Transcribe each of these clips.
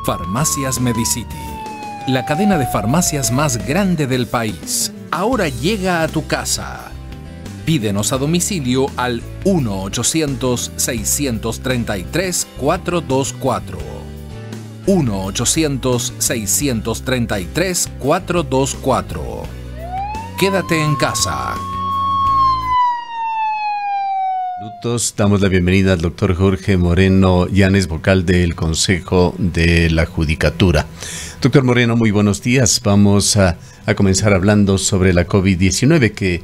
Farmacias Medicity, la cadena de farmacias más grande del país, ahora llega a tu casa. Pídenos a domicilio al 1-800-633-424. 1-800-633-424. Quédate en casa. Damos la bienvenida al doctor Jorge Moreno Llanes, vocal del Consejo de la Judicatura. Doctor Moreno, muy buenos días. Vamos a comenzar hablando sobre la COVID-19 que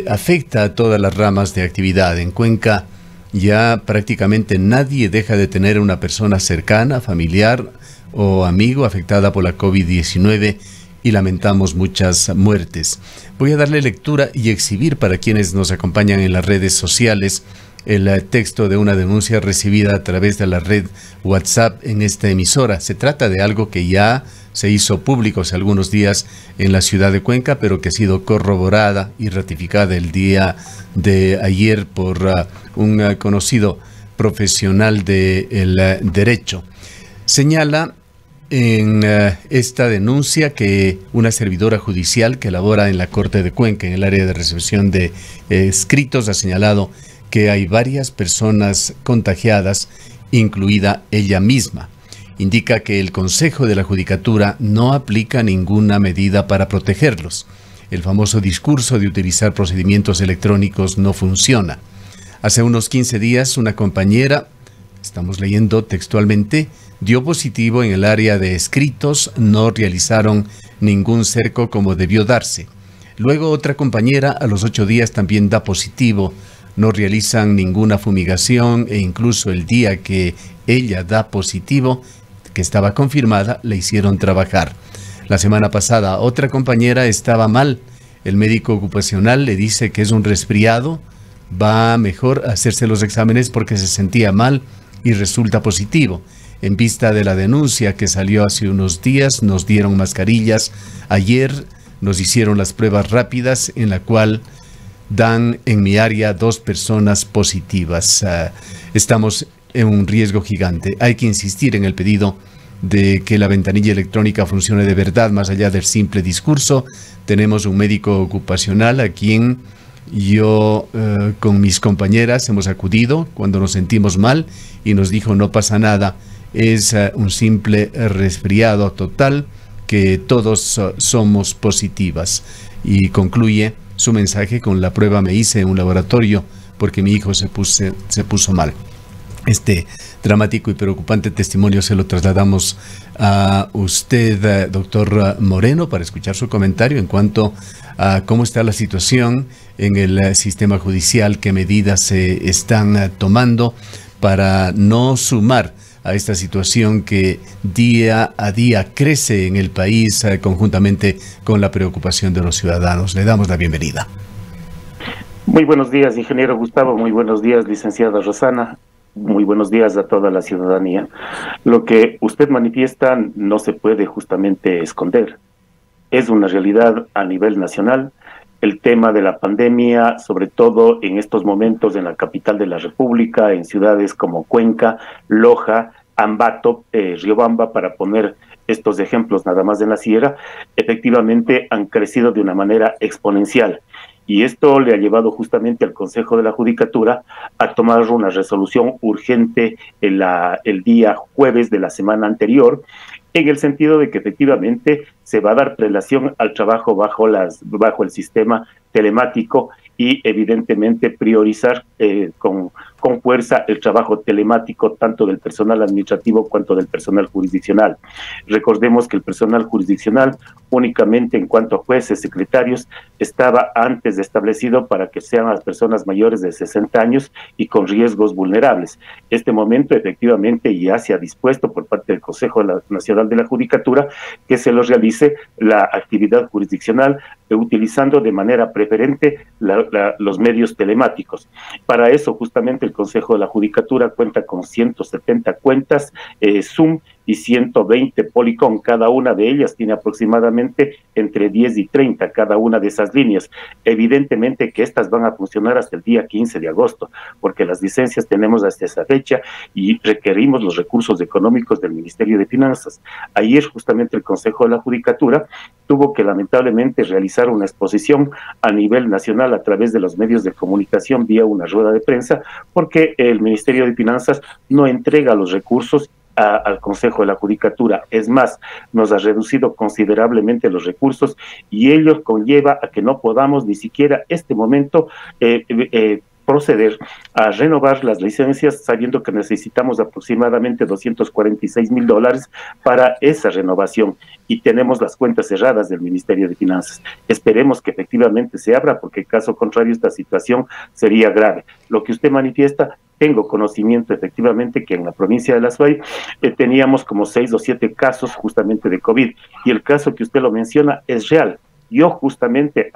afecta a todas las ramas de actividad. En Cuenca ya prácticamente nadie deja de tener una persona cercana, familiar o amigo afectada por la COVID-19 y lamentamos muchas muertes. Voy a darle lectura y exhibir para quienes nos acompañan en las redes sociales el texto de una denuncia recibida a través de la red WhatsApp en esta emisora. Se trata de algo que ya se hizo público hace algunos días en la ciudad de Cuenca, pero que ha sido corroborada y ratificada el día de ayer por un conocido profesional del derecho. Señala en esta denuncia que una servidora judicial que labora en la Corte de Cuenca, en el área de recepción de escritos, ha señalado que hay varias personas contagiadas, incluida ella misma. Indica que el Consejo de la Judicatura no aplica ninguna medida para protegerlos. El famoso discurso de utilizar procedimientos electrónicos no funciona. Hace unos 15 días, una compañera, estamos leyendo textualmente, dio positivo en el área de escritos, no realizaron ningún cerco como debió darse. Luego otra compañera a los 8 días también da positivo, no realizan ninguna fumigación e incluso el día que ella da positivo, que estaba confirmada, le hicieron trabajar. La semana pasada otra compañera estaba mal, el médico ocupacional le dice que es un resfriado, va mejor a hacerse los exámenes porque se sentía mal y resulta positivo. En vista de la denuncia que salió hace unos días, nos dieron mascarillas. Ayer nos hicieron las pruebas rápidas en la cual dan en mi área 2 personas positivas. Estamos en un riesgo gigante. Hay que insistir en el pedido de que la ventanilla electrónica funcione de verdad, más allá del simple discurso. Tenemos un médico ocupacional a quien yo con mis compañeras hemos acudido cuando nos sentimos mal y nos dijo no pasa nada. Es un simple resfriado total, que todos somos positivas. Y concluye su mensaje con: la prueba me hice en un laboratorio porque mi hijo se puso mal. Este dramático y preocupante testimonio se lo trasladamos a usted, doctor Moreno, para escuchar su comentario en cuanto a cómo está la situación en el sistema judicial, qué medidas se están tomando para no sumar a esta situación que día a día crece en el país, conjuntamente con la preocupación de los ciudadanos. Le damos la bienvenida. Muy buenos días, ingeniero Gustavo. Muy buenos días, licenciada Rosana. Muy buenos días a toda la ciudadanía. Lo que usted manifiesta no se puede justamente esconder. Es una realidad a nivel nacional. El tema de la pandemia, sobre todo en estos momentos en la capital de la República, en ciudades como Cuenca, Loja, Ambato, Riobamba, para poner estos ejemplos nada más en la sierra, efectivamente han crecido de una manera exponencial. Y esto le ha llevado justamente al Consejo de la Judicatura a tomar una resolución urgente el día jueves de la semana anterior, en el sentido de que efectivamente se va a dar prelación al trabajo bajo el sistema telemático y evidentemente priorizar con fuerza el trabajo telemático tanto del personal administrativo cuanto del personal jurisdiccional. Recordemos que el personal jurisdiccional únicamente en cuanto a jueces, secretarios, estaba antes establecido para que sean las personas mayores de 60 años y con riesgos vulnerables. Este momento efectivamente ya se ha dispuesto por parte del Consejo Nacional de la Judicatura que se los realice la actividad jurisdiccional utilizando de manera preferente los medios telemáticos. Para eso justamente el Consejo de la Judicatura cuenta con 170 cuentas Zoom y 120 Policom. Cada una de ellas tiene aproximadamente entre 10 y 30 cada una de esas líneas. Evidentemente que estas van a funcionar hasta el día 15 de agosto, porque las licencias tenemos hasta esa fecha y requerimos los recursos económicos del Ministerio de Finanzas. Ayer justamente el Consejo de la Judicatura tuvo que lamentablemente realizar una exposición a nivel nacional a través de los medios de comunicación vía una rueda de prensa, porque el Ministerio de Finanzas no entrega los recursos al Consejo de la Judicatura. Es más, nos ha reducido considerablemente los recursos y ello conlleva a que no podamos ni siquiera este momento proceder a renovar las licencias, sabiendo que necesitamos aproximadamente $246,000 para esa renovación y tenemos las cuentas cerradas del Ministerio de Finanzas. Esperemos que efectivamente se abra, porque en caso contrario esta situación sería grave. Lo que usted manifiesta, tengo conocimiento efectivamente que en la provincia de La Suay teníamos como 6 o 7 casos justamente de COVID, y el caso que usted lo menciona es real. Yo justamente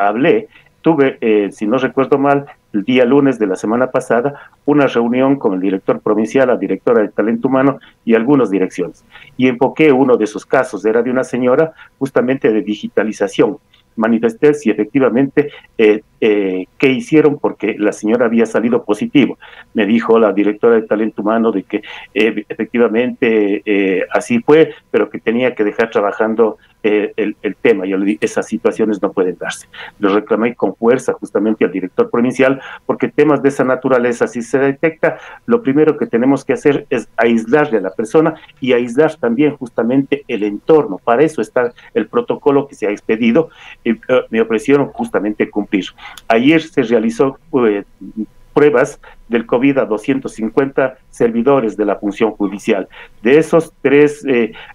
tuve, si no recuerdo mal, el día lunes de la semana pasada, una reunión con el director provincial, la directora de Talento Humano y algunas direcciones. Y enfoqué uno de esos casos, era de una señora justamente de digitalización. Manifesté si efectivamente qué hicieron, porque la señora había salido positivo. Me dijo la directora de Talento Humano de que efectivamente así fue, pero que tenía que dejar trabajando el tema. Yo le dije, esas situaciones no pueden darse. Lo reclamé con fuerza justamente al director provincial, porque temas de esa naturaleza, si se detecta, lo primero que tenemos que hacer es aislarle a la persona y aislar también justamente el entorno. Para eso está el protocolo que se ha expedido. Me ofrecieron justamente cumplir. Ayer se realizó pruebas del COVID a 250 servidores de la función judicial. De esos 3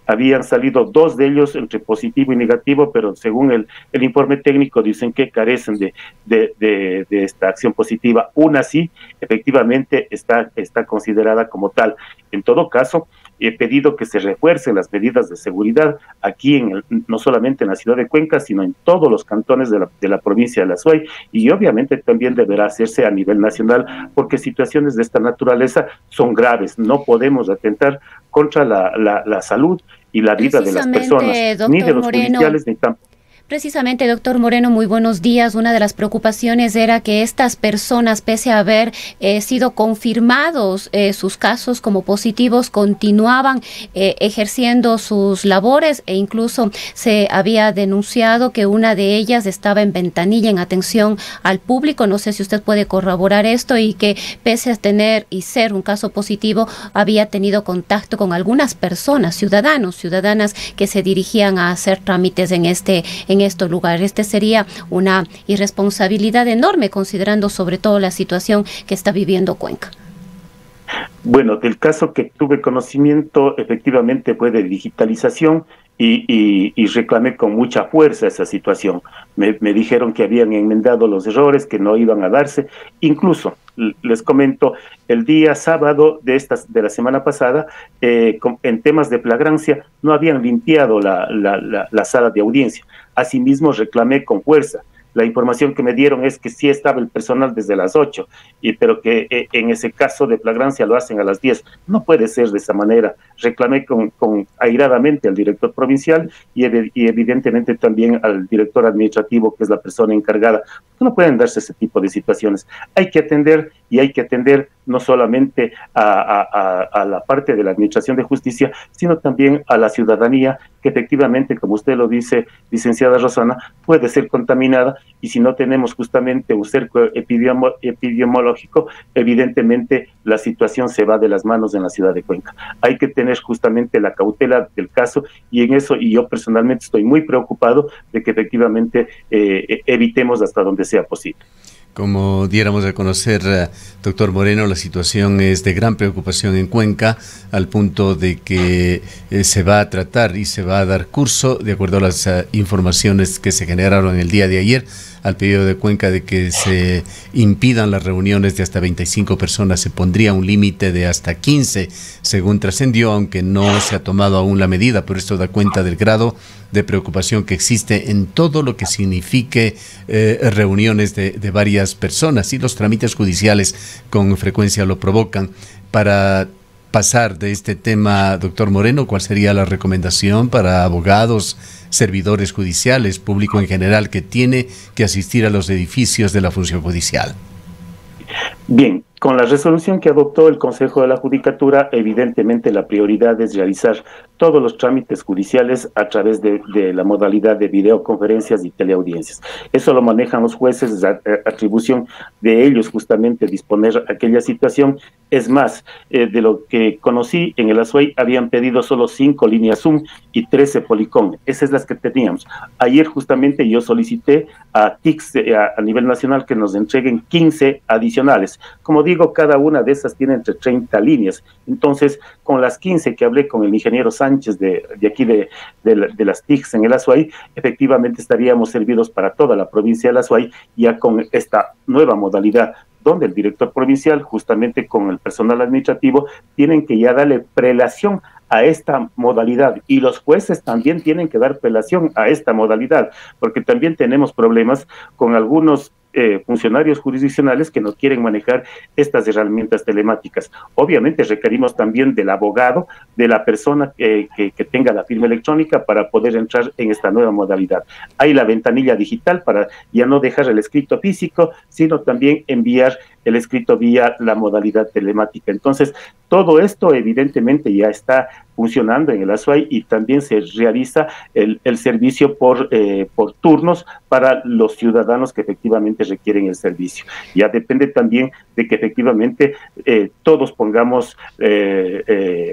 habían salido 2 de ellos entre positivo y negativo, pero según el informe técnico dicen que carecen de esta acción positiva. Una sí, efectivamente está considerada como tal. En todo caso, he pedido que se refuercen las medidas de seguridad aquí no solamente en la ciudad de Cuenca, sino en todos los cantones de la provincia de La Suay, y obviamente también deberá hacerse a nivel nacional, porque situaciones de esta naturaleza son graves. No podemos atentar contra la salud y la vida de las personas, ni de los judiciales, ni tampoco. Precisamente, doctor Moreno, muy buenos días. Una de las preocupaciones era que estas personas, pese a haber sido confirmados sus casos como positivos, continuaban ejerciendo sus labores, e incluso se había denunciado que una de ellas estaba en ventanilla en atención al público. No sé si usted puede corroborar esto, y que pese a tener y ser un caso positivo, había tenido contacto con algunas personas, ciudadanas que se dirigían a hacer trámites en estos lugares. Este sería una irresponsabilidad enorme, considerando sobre todo la situación que está viviendo Cuenca. Bueno, del caso que tuve conocimiento, efectivamente fue de digitalización y reclamé con mucha fuerza esa situación. Me dijeron que habían enmendado los errores, que no iban a darse. Incluso, les comento, el día sábado de la semana pasada, en temas de flagrancia, no habían limpiado la sala de audiencia. Asimismo, reclamé con fuerza. La información que me dieron es que sí estaba el personal desde las 8, pero que en ese caso de flagrancia lo hacen a las 10. No puede ser de esa manera. Reclamé airadamente al director provincial y evidentemente también al director administrativo, que es la persona encargada. No pueden darse ese tipo de situaciones. Hay que atender, y hay que atender no solamente a la parte de la administración de justicia, sino también a la ciudadanía, que efectivamente, como usted lo dice, licenciada Rosana, puede ser contaminada, y si no tenemos justamente un cerco epidemiológico, evidentemente la situación se va de las manos en la ciudad de Cuenca. Hay que tener justamente la cautela del caso, y en eso, y yo personalmente estoy muy preocupado de que efectivamente evitemos hasta donde sea posible. Como diéramos a conocer, doctor Moreno, la situación es de gran preocupación en Cuenca, al punto de que se va a tratar y se va a dar curso, de acuerdo a las informaciones que se generaron el día de ayer, al pedido de Cuenca de que se impidan las reuniones de hasta 25 personas. Se pondría un límite de hasta 15, según trascendió, aunque no se ha tomado aún la medida, pero esto da cuenta del grado de preocupación que existe en todo lo que signifique reuniones de varias personas, y los trámites judiciales con frecuencia lo provocan. Para pasar de este tema, doctor Moreno, ¿cuál sería la recomendación para abogados, servidores judiciales, público en general que tiene que asistir a los edificios de la función judicial? Bien, con la resolución que adoptó el Consejo de la Judicatura, evidentemente la prioridad es realizar todos los trámites judiciales a través de la modalidad de videoconferencias y teleaudiencias. Eso lo manejan los jueces, es atribución de ellos justamente disponer aquella situación. Es más, de lo que conocí en el Azuay, habían pedido solo 5 líneas Zoom y 13 Policom. Esas es las que teníamos. Ayer justamente yo solicité a TICS a nivel nacional que nos entreguen 15 adicionales. Como digo, cada una de esas tiene entre 30 líneas. Entonces, con las 15 que hablé con el ingeniero Sánchez de aquí de las TICS en el Azuay, efectivamente estaríamos servidos para toda la provincia del Azuay, ya con esta nueva modalidad, donde el director provincial, justamente con el personal administrativo, tienen que ya darle prelación a esta modalidad, y los jueces también tienen que dar prelación a esta modalidad, porque también tenemos problemas con algunos funcionarios jurisdiccionales que no quieren manejar estas herramientas telemáticas. Obviamente requerimos también del abogado, de la persona que tenga la firma electrónica para poder entrar en esta nueva modalidad. Hay la ventanilla digital para ya no dejar el escrito físico, sino también enviar el escrito vía la modalidad telemática. Entonces, todo esto evidentemente ya está funcionando en el Azuay, y también se realiza el servicio por turnos para los ciudadanos que efectivamente requieren el servicio. Ya depende también de que efectivamente todos pongamos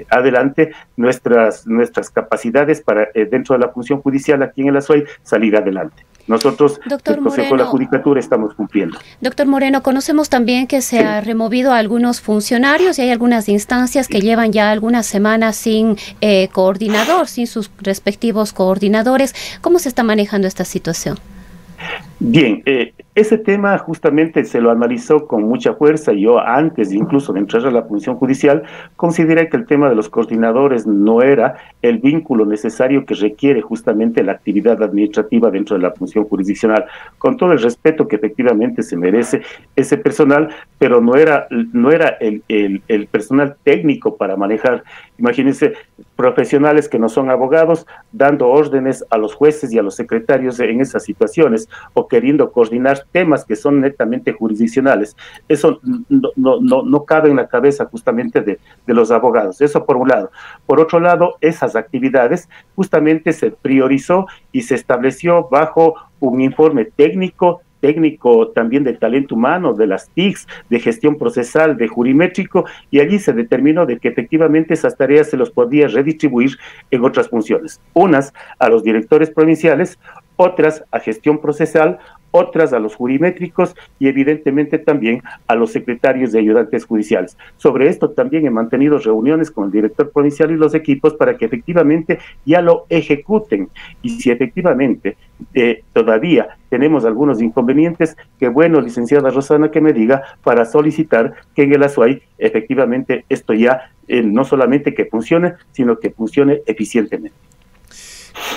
adelante nuestras capacidades para dentro de la función judicial aquí en el Azuay salir adelante. Nosotros, Doctor el Consejo de la Judicatura, estamos cumpliendo. Doctor Moreno, conocemos también que se ha removido a algunos funcionarios y hay algunas instancias que llevan ya algunas semanas sin coordinador, sin sus respectivos coordinadores. ¿Cómo se está manejando esta situación? Bien, ese tema justamente se lo analizó con mucha fuerza. Yo, antes incluso de entrar a la función judicial, consideré que el tema de los coordinadores no era el vínculo necesario que requiere justamente la actividad administrativa dentro de la función jurisdiccional, con todo el respeto que efectivamente se merece ese personal, pero no era el personal técnico para manejar. Imagínense, profesionales que no son abogados dando órdenes a los jueces y a los secretarios en esas situaciones, o queriendo coordinar temas que son netamente jurisdiccionales. Eso no cabe en la cabeza justamente de los abogados. Eso por un lado. Por otro lado, esas actividades justamente se priorizó y se estableció bajo un informe técnico también de talento humano, de las TICs, de gestión procesal, de jurimétrico, y allí se determinó de que efectivamente esas tareas se los podía redistribuir en otras funciones. Unas a los directores provinciales, otras a gestión procesal, otras a los jurimétricos y evidentemente también a los secretarios de ayudantes judiciales. Sobre esto también he mantenido reuniones con el director provincial y los equipos para que efectivamente ya lo ejecuten. Y si efectivamente todavía tenemos algunos inconvenientes, que bueno, licenciada Rosana, que me diga para solicitar que en el Azuay efectivamente esto ya no solamente que funcione, sino que funcione eficientemente.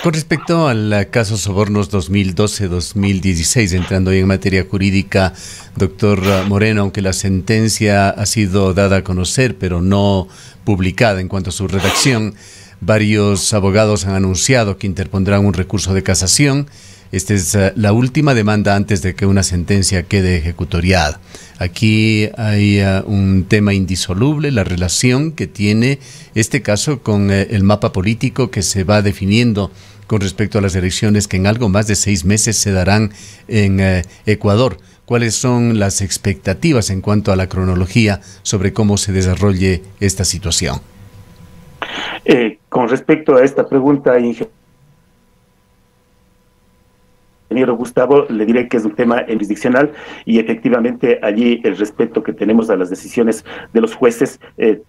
Con respecto al caso Sobornos 2012-2016, entrando en materia jurídica, doctor Moreno, aunque la sentencia ha sido dada a conocer, pero no publicada en cuanto a su redacción, varios abogados han anunciado que interpondrán un recurso de casación. Esta es la última demanda antes de que una sentencia quede ejecutoriada. Aquí hay un tema indisoluble, la relación que tiene este caso con el mapa político que se va definiendo con respecto a las elecciones que en algo más de 6 meses se darán en Ecuador. ¿Cuáles son las expectativas en cuanto a la cronología sobre cómo se desarrolle esta situación? Con respecto a esta pregunta, ingeniero Gustavo, le diré que es un tema jurisdiccional y efectivamente allí el respeto que tenemos a las decisiones de los jueces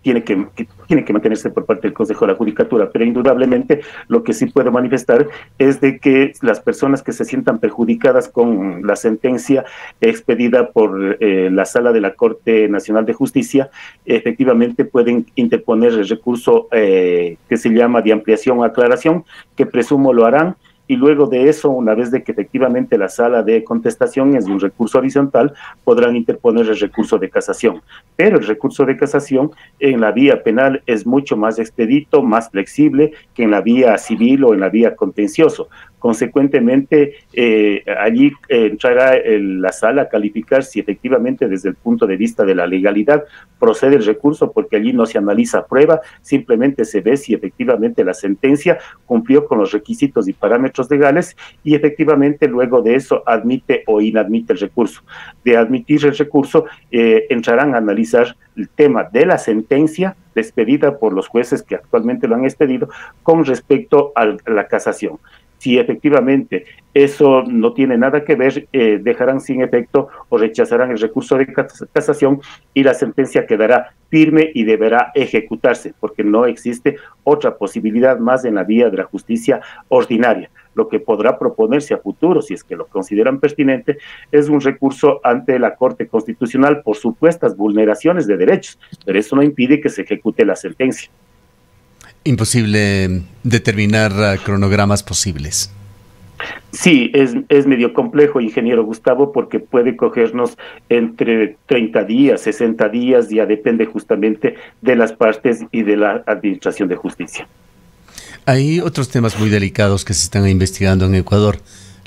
tiene que mantenerse por parte del Consejo de la Judicatura, pero indudablemente lo que sí puedo manifestar es de que las personas que se sientan perjudicadas con la sentencia expedida por la Sala de la Corte Nacional de Justicia, efectivamente pueden interponer el recurso que se llama de ampliación o aclaración, que presumo lo harán, y luego de eso, una vez de que efectivamente la sala de contestación es un recurso horizontal, podrán interponer el recurso de casación. Pero el recurso de casación en la vía penal es mucho más expedito, más flexible que en la vía civil o en la vía contencioso. Consecuentemente, allí entrará la sala a calificar si efectivamente desde el punto de vista de la legalidad procede el recurso, porque allí no se analiza prueba, simplemente se ve si efectivamente la sentencia cumplió con los requisitos y parámetros legales, y efectivamente luego de eso admite o inadmite el recurso. De admitir el recurso, entrarán a analizar el tema de la sentencia despedida por los jueces que actualmente lo han expedido con respecto a la casación. Si efectivamente eso no tiene nada que ver, dejarán sin efecto o rechazarán el recurso de casación y la sentencia quedará firme y deberá ejecutarse, porque no existe otra posibilidad más en la vía de la justicia ordinaria. Lo que podrá proponerse a futuro, si es que lo consideran pertinente, es un recurso ante la Corte Constitucional por supuestas vulneraciones de derechos, pero eso no impide que se ejecute la sentencia. Imposible determinar cronogramas posibles. Sí, es medio complejo, ingeniero Gustavo, porque puede cogernos entre 30 días, 60 días, ya depende justamente de las partes y de la Administración de Justicia. Hay otros temas muy delicados que se están investigando en Ecuador.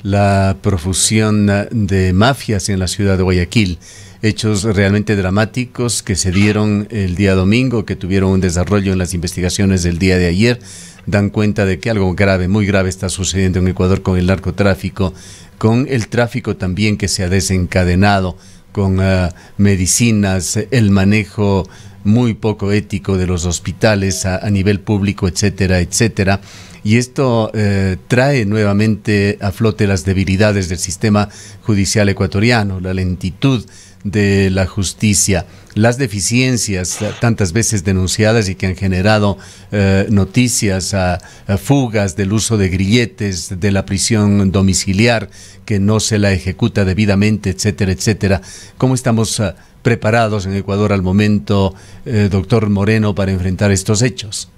La profusión de mafias en la ciudad de Guayaquil. Hechos realmente dramáticos que se dieron el día domingo, que tuvieron un desarrollo en las investigaciones del día de ayer, dan cuenta de que algo grave, muy grave está sucediendo en Ecuador con el narcotráfico, con el tráfico también que se ha desencadenado, con medicinas, el manejo muy poco ético de los hospitales a nivel público, etcétera, etcétera. Y esto trae nuevamente a flote las debilidades del sistema judicial ecuatoriano, la lentitud de la justicia, las deficiencias tantas veces denunciadas y que han generado noticias a fugas del uso de grilletes, de la prisión domiciliar, que no se la ejecuta debidamente, etcétera, etcétera. ¿Cómo estamos preparados en Ecuador al momento, doctor Moreno, para enfrentar estos hechos?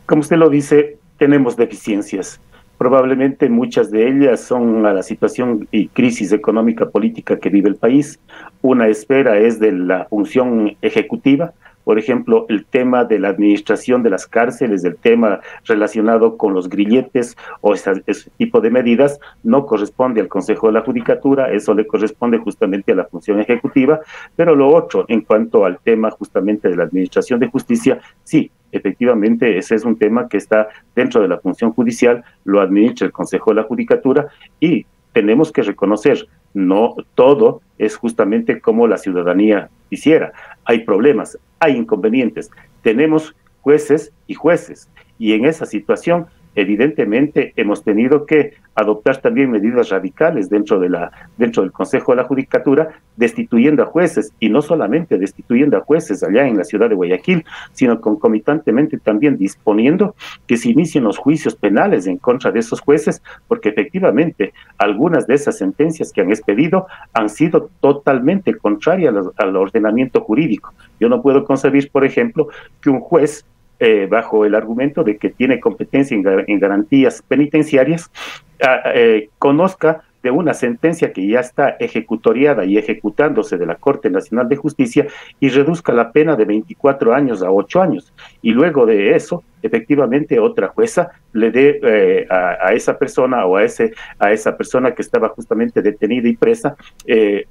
Como usted lo dice, tenemos deficiencias. Probablemente muchas de ellas son a la situación y crisis económica política que vive el país. Una esfera es de la función ejecutiva, por ejemplo, el tema de la administración de las cárceles, el tema relacionado con los grilletes o ese tipo de medidas, no corresponde al Consejo de la Judicatura, eso le corresponde justamente a la función ejecutiva, pero lo otro, en cuanto al tema justamente de la administración de justicia, sí, efectivamente, ese es un tema que está dentro de la función judicial, lo administra el Consejo de la Judicatura y tenemos que reconocer, no todo es justamente como la ciudadanía quisiera. Hay problemas, hay inconvenientes, tenemos jueces y en esa situación evidentemente hemos tenido que adoptar también medidas radicales dentro del Consejo de la Judicatura, destituyendo a jueces, y no solamente destituyendo a jueces allá en la ciudad de Guayaquil, sino concomitantemente también disponiendo que se inicien los juicios penales en contra de esos jueces, porque efectivamente algunas de esas sentencias que han expedido han sido totalmente contrarias al ordenamiento jurídico. Yo no puedo concebir, por ejemplo, que un juez bajo el argumento de que tiene competencia en garantías penitenciarias, conozca de una sentencia que ya está ejecutoriada y ejecutándose de la Corte Nacional de Justicia y reduzca la pena de 24 años a 8 años. Y luego de eso, efectivamente, otra jueza le dé a esa persona o a esa persona que estaba justamente detenida y presa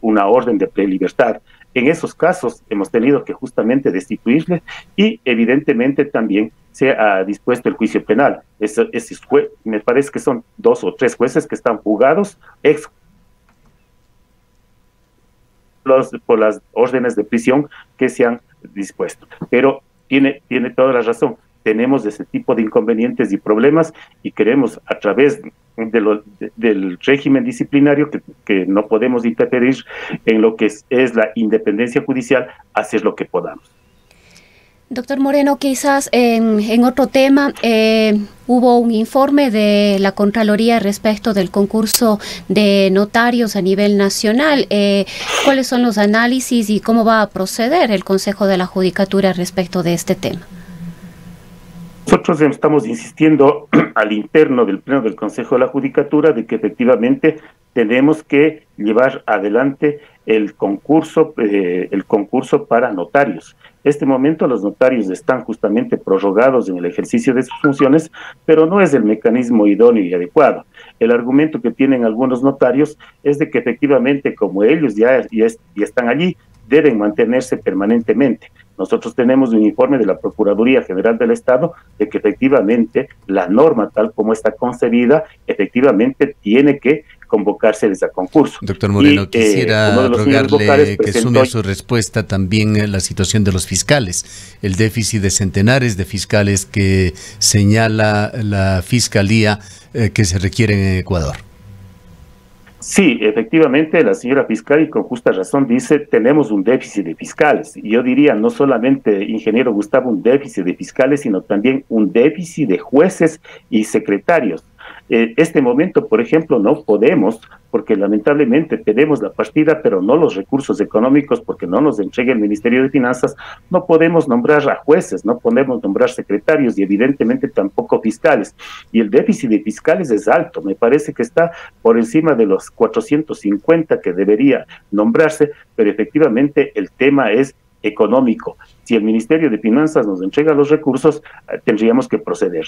una orden de prelibertad. En esos casos hemos tenido que justamente destituirle y evidentemente también se ha dispuesto el juicio penal. Me parece que son 2 o 3 jueces que están fugados por las órdenes de prisión que se han dispuesto. Pero tiene toda la razón. Tenemos ese tipo de inconvenientes y problemas y queremos a través del régimen disciplinario que no podemos interferir en lo que es la independencia judicial, hacer lo que podamos. Doctor Moreno, quizás en otro tema, hubo un informe de la Contraloría respecto del concurso de notarios a nivel nacional. ¿Cuáles son los análisis y cómo va a proceder el Consejo de la Judicatura respecto de este tema? Nosotros estamos insistiendo al interno del Pleno del Consejo de la Judicatura de que efectivamente tenemos que llevar adelante el concurso para notarios. Este momento los notarios están justamente prorrogados en el ejercicio de sus funciones, pero no es el mecanismo idóneo y adecuado. El argumento que tienen algunos notarios es de que efectivamente, como ellos ya están allí, deben mantenerse permanentemente. Nosotros tenemos un informe de la Procuraduría General del Estado de que efectivamente la norma tal como está concebida, efectivamente tiene que convocarse a concurso. Doctor Moreno, quisiera rogarle que sume a su respuesta también la situación de los fiscales, el déficit de centenares de fiscales que señala la Fiscalía que se requiere en Ecuador. Sí, efectivamente, la señora fiscal, y con justa razón, dice, tenemos un déficit de fiscales. Y yo diría, no solamente, ingeniero Gustavo, un déficit de fiscales, sino también un déficit de jueces y secretarios. Este momento, por ejemplo, no podemos, porque lamentablemente tenemos la partida, pero no los recursos económicos, porque no nos entrega el Ministerio de Finanzas, no podemos nombrar a jueces, no podemos nombrar secretarios y evidentemente tampoco fiscales. Y el déficit de fiscales es alto, me parece que está por encima de los 450 que debería nombrarse, pero efectivamente el tema es económico. Si el Ministerio de Finanzas nos entrega los recursos, tendríamos que proceder.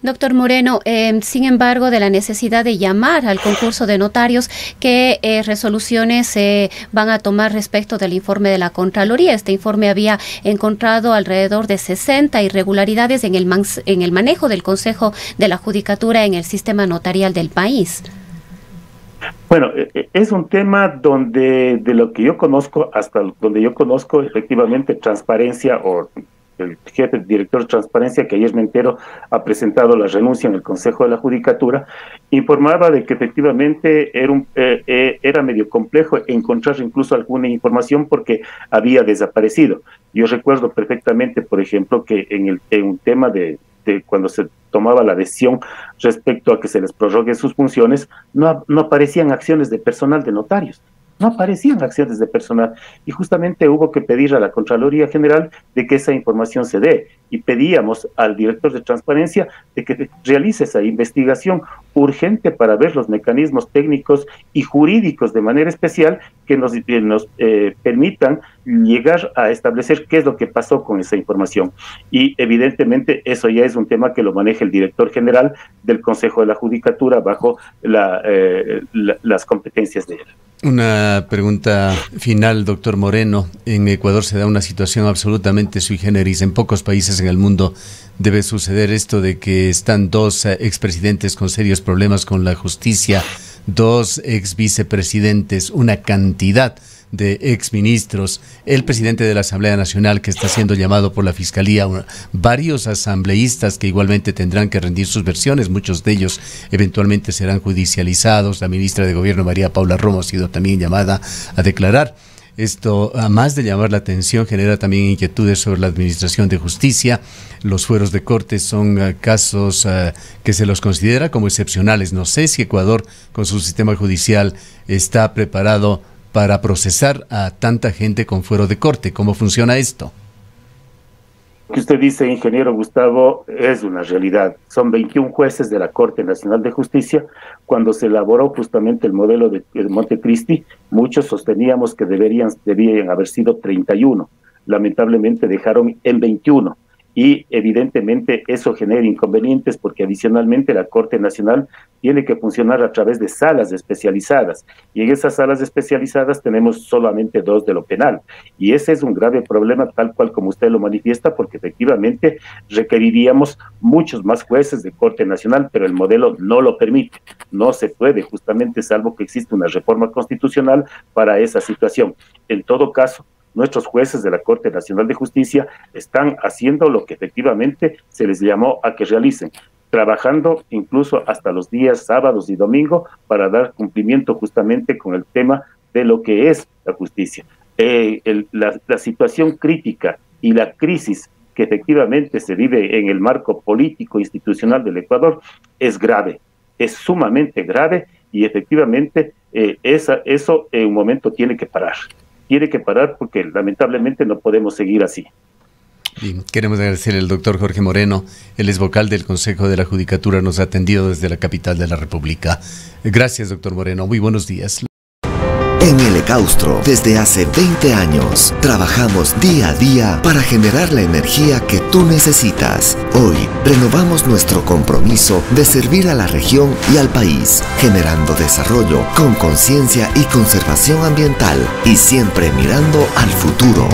Doctor Moreno, sin embargo, de la necesidad de llamar al concurso de notarios, ¿qué resoluciones se van a tomar respecto del informe de la Contraloría? Este informe había encontrado alrededor de 60 irregularidades en el manejo del Consejo de la Judicatura en el sistema notarial del país. Bueno, es un tema donde, de lo que yo conozco, hasta donde yo conozco, efectivamente, transparencia o el jefe director de transparencia, que ayer me entero, ha presentado la renuncia en el Consejo de la Judicatura, informaba de que efectivamente era medio complejo encontrar incluso alguna información porque había desaparecido. Yo recuerdo perfectamente, por ejemplo, que en un tema de cuando se tomaba la decisión respecto a que se les prorrogue sus funciones, no aparecían acciones de personal de notarios. No aparecían acciones de personal y justamente hubo que pedir a la Contraloría General de que esa información se dé y pedíamos al director de transparencia de que realice esa investigación urgente para ver los mecanismos técnicos y jurídicos de manera especial que nos permitan llegar a establecer qué es lo que pasó con esa información. Y evidentemente eso ya es un tema que lo maneja el director general del Consejo de la Judicatura bajo las competencias de él. Una pregunta final, doctor Moreno. En Ecuador se da una situación absolutamente sui generis. En pocos países en el mundo debe suceder esto de que están dos expresidentes con serios problemas con la justicia, dos ex vicepresidentes, una cantidad de exministros, el presidente de la Asamblea Nacional que está siendo llamado por la Fiscalía, varios asambleístas que igualmente tendrán que rendir sus versiones, muchos de ellos eventualmente serán judicializados. La ministra de Gobierno, María Paula Romo, ha sido también llamada a declarar. Esto, además de llamar la atención, genera también inquietudes sobre la administración de justicia. Los fueros de corte son casos que se los considera como excepcionales. No sé si Ecuador, con su sistema judicial, está preparado para procesar a tanta gente con fuero de corte. ¿Cómo funciona esto? Lo que usted dice, ingeniero Gustavo, es una realidad. Son 21 jueces de la Corte Nacional de Justicia. Cuando se elaboró justamente el modelo de Montecristi, muchos sosteníamos que debían haber sido 31. Lamentablemente dejaron en 21. Y evidentemente eso genera inconvenientes porque adicionalmente la Corte Nacional tiene que funcionar a través de salas especializadas y en esas salas especializadas tenemos solamente 2 de lo penal y ese es un grave problema tal cual como usted lo manifiesta porque efectivamente requeriríamos muchos más jueces de Corte Nacional, pero el modelo no lo permite, no se puede justamente salvo que exista una reforma constitucional para esa situación. En todo caso, nuestros jueces de la Corte Nacional de Justicia están haciendo lo que efectivamente se les llamó a que realicen, trabajando incluso hasta los días sábados y domingo para dar cumplimiento justamente con el tema de lo que es la justicia. La situación crítica y la crisis que efectivamente se vive en el marco político institucional del Ecuador es grave, es sumamente grave y efectivamente eso en un momento tiene que parar. Tiene que parar porque lamentablemente no podemos seguir así. Bien, queremos agradecerle al doctor Jorge Moreno, él es vocal del Consejo de la Judicatura, nos ha atendido desde la capital de la República. Gracias, doctor Moreno, muy buenos días. En el Ecaustro, desde hace 20 años, trabajamos día a día para generar la energía que tú necesitas. Hoy, renovamos nuestro compromiso de servir a la región y al país, generando desarrollo con conciencia y conservación ambiental y siempre mirando al futuro.